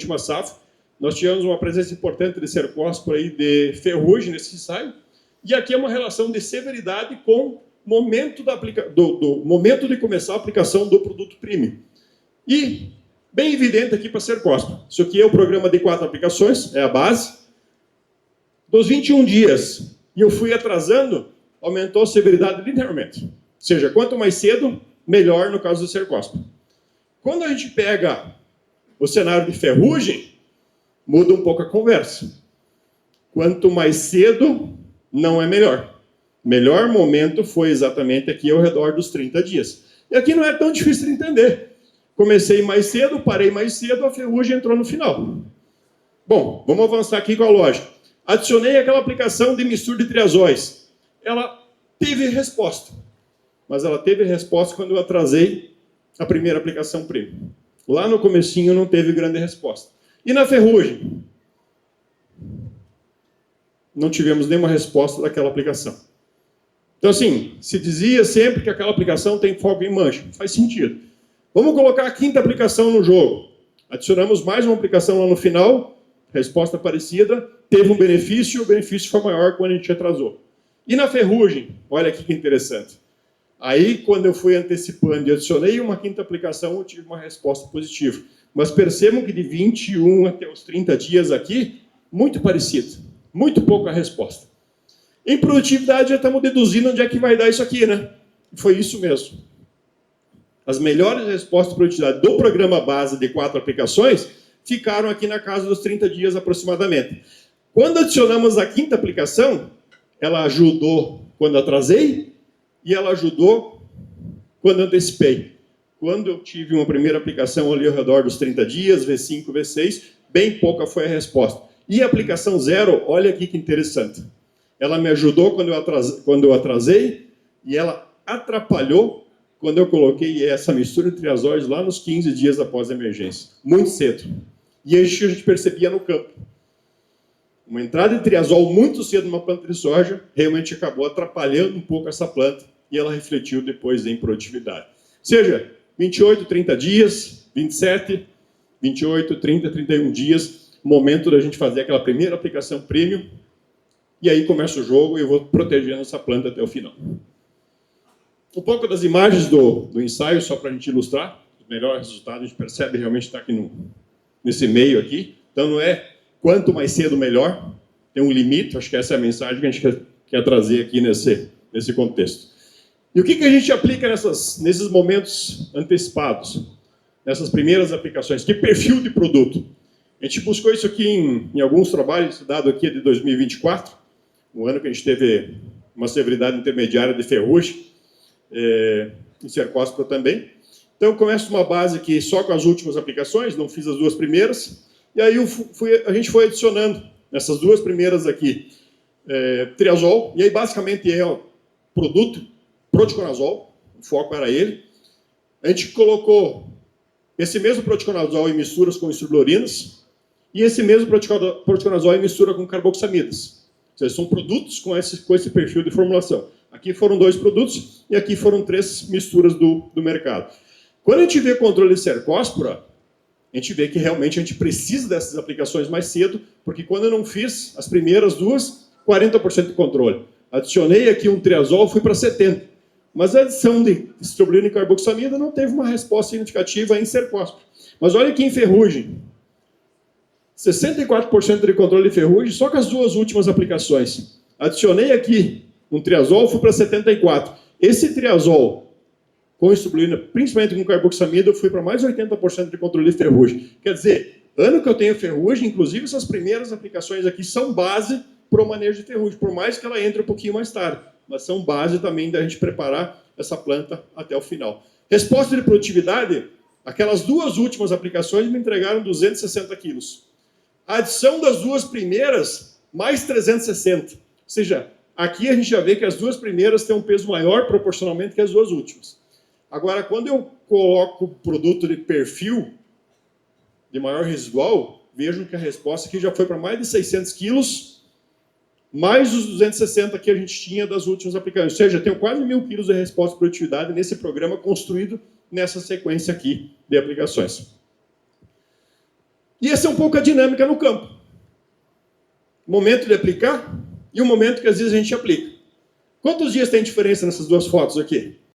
última safra, nós tivemos uma presença importante de cercóspora aí de ferrugem nesse ensaio, e aqui é uma relação de severidade com momento do momento de começar a aplicação do produto premium. E bem evidente aqui para cercóspora. Isso aqui é o programa de 4 aplicações, é a base. Dos 21 dias, e eu fui atrasando, aumentou a severidade linearmente. Ou seja, quanto mais cedo, melhor no caso do cercóspora. Quando a gente pega o cenário de ferrugem, muda um pouco a conversa. Quanto mais cedo, não é melhor. O melhor momento foi exatamente aqui ao redor dos 30 dias. E aqui não é tão difícil de entender. Comecei mais cedo, parei mais cedo, a ferrugem entrou no final. Bom, vamos avançar aqui com a lógica. Adicionei aquela aplicação de mistura de triazóis. Ela teve resposta. Mas ela teve resposta quando eu atrasei a primeira aplicação premium. Lá no comecinho não teve grande resposta. E na ferrugem? Não tivemos nenhuma resposta daquela aplicação. Então, assim, se dizia sempre que aquela aplicação tem foco em mancha. Faz sentido. Vamos colocar a 5ª aplicação no jogo. Adicionamos mais uma aplicação lá no final, resposta parecida, teve um benefício, o benefício foi maior quando a gente atrasou. E na ferrugem? Olha aqui que interessante. Aí, quando eu fui antecipando e adicionei uma 5ª aplicação, eu tive uma resposta positiva. Mas percebam que de 21 até os 30 dias aqui, muito parecido. Muito pouca resposta. Em produtividade, já estamos deduzindo onde é que vai dar isso aqui, né? Foi isso mesmo. As melhores respostas de produtividade do programa base de 4 aplicações ficaram aqui na casa dos 30 dias aproximadamente. Quando adicionamos a 5ª aplicação, ela ajudou quando atrasei, e ela ajudou quando antecipei. Quando eu tive uma primeira aplicação ali ao redor dos 30 dias, V5, V6, bem pouca foi a resposta. E a aplicação 0, olha aqui que interessante. Ela me ajudou quando eu atrasei e ela atrapalhou quando eu coloquei essa mistura de triazóis lá nos 15 dias após a emergência. Muito cedo. E a gente percebia no campo. Uma entrada de triazol muito cedo numa planta de soja realmente acabou atrapalhando um pouco essa planta e ela refletiu depois em produtividade. Ou seja, 28, 30 dias, 27, 28, 30, 31 dias, momento da gente fazer aquela primeira aplicação premium e aí começa o jogo e eu vou protegendo essa planta até o final. Um pouco das imagens do ensaio, só para a gente ilustrar, os melhores resultados a gente percebe realmente está aqui nesse meio aqui. Então não é quanto mais cedo, melhor. Tem um limite, acho que essa é a mensagem que a gente quer trazer aqui nesse contexto. E o que a gente aplica nesses momentos antecipados? Nessas primeiras aplicações? Que perfil de produto? A gente buscou isso aqui em alguns trabalhos, dado aqui de 2024, um ano que a gente teve uma severidade intermediária de ferrugem, e cercóspora também. Então eu começo uma base aqui só com as últimas aplicações, não fiz as 2 primeiras, e aí a gente foi adicionando nessas 2 primeiras aqui triazol, e aí basicamente é o produto proticonazol, o foco era ele. A gente colocou esse mesmo proticonazol em misturas com estrulorinas, e esse mesmo proticonazol em mistura com carboxamidas. Ou seja, são produtos com esse perfil de formulação. Aqui foram 2 produtos, e aqui foram 3 misturas do mercado. Quando a gente vê controle de cercóspora, a gente vê que realmente a gente precisa dessas aplicações mais cedo, porque quando eu não fiz as primeiras 2, 40% de controle. Adicionei aqui um triazol, fui para 70%. Mas a adição de estrobilina e carboxamida não teve uma resposta significativa em cercóspora. Mas olha aqui em ferrugem. 64% de controle de ferrugem só com as 2 últimas aplicações. Adicionei aqui um triazol, fui para 74%. Esse triazol com estrobilina, principalmente com carboxamida, eu fui para mais 80% de controle de ferrugem. Quer dizer, ano que eu tenho ferrugem, inclusive essas primeiras aplicações aqui são base para o manejo de ferrugem, por mais que ela entre um pouquinho mais tarde, mas são base também da gente preparar essa planta até o final. Resposta de produtividade, aquelas 2 últimas aplicações me entregaram 260 quilos. A adição das 2 primeiras, mais 360. Ou seja, aqui a gente já vê que as 2 primeiras têm um peso maior proporcionalmente que as 2 últimas. Agora, quando eu coloco produto de perfil de maior residual, vejam que a resposta aqui já foi para mais de 600 quilos, mais os 260 que a gente tinha das últimas aplicações. Ou seja, eu tenho quase 1.000 quilos de resposta de produtividade nesse programa construído nessa sequência aqui de aplicações. E essa é um pouco a dinâmica no campo. O momento de aplicar e o momento que às vezes a gente aplica. Quantos dias tem diferença nessas duas fotos aqui?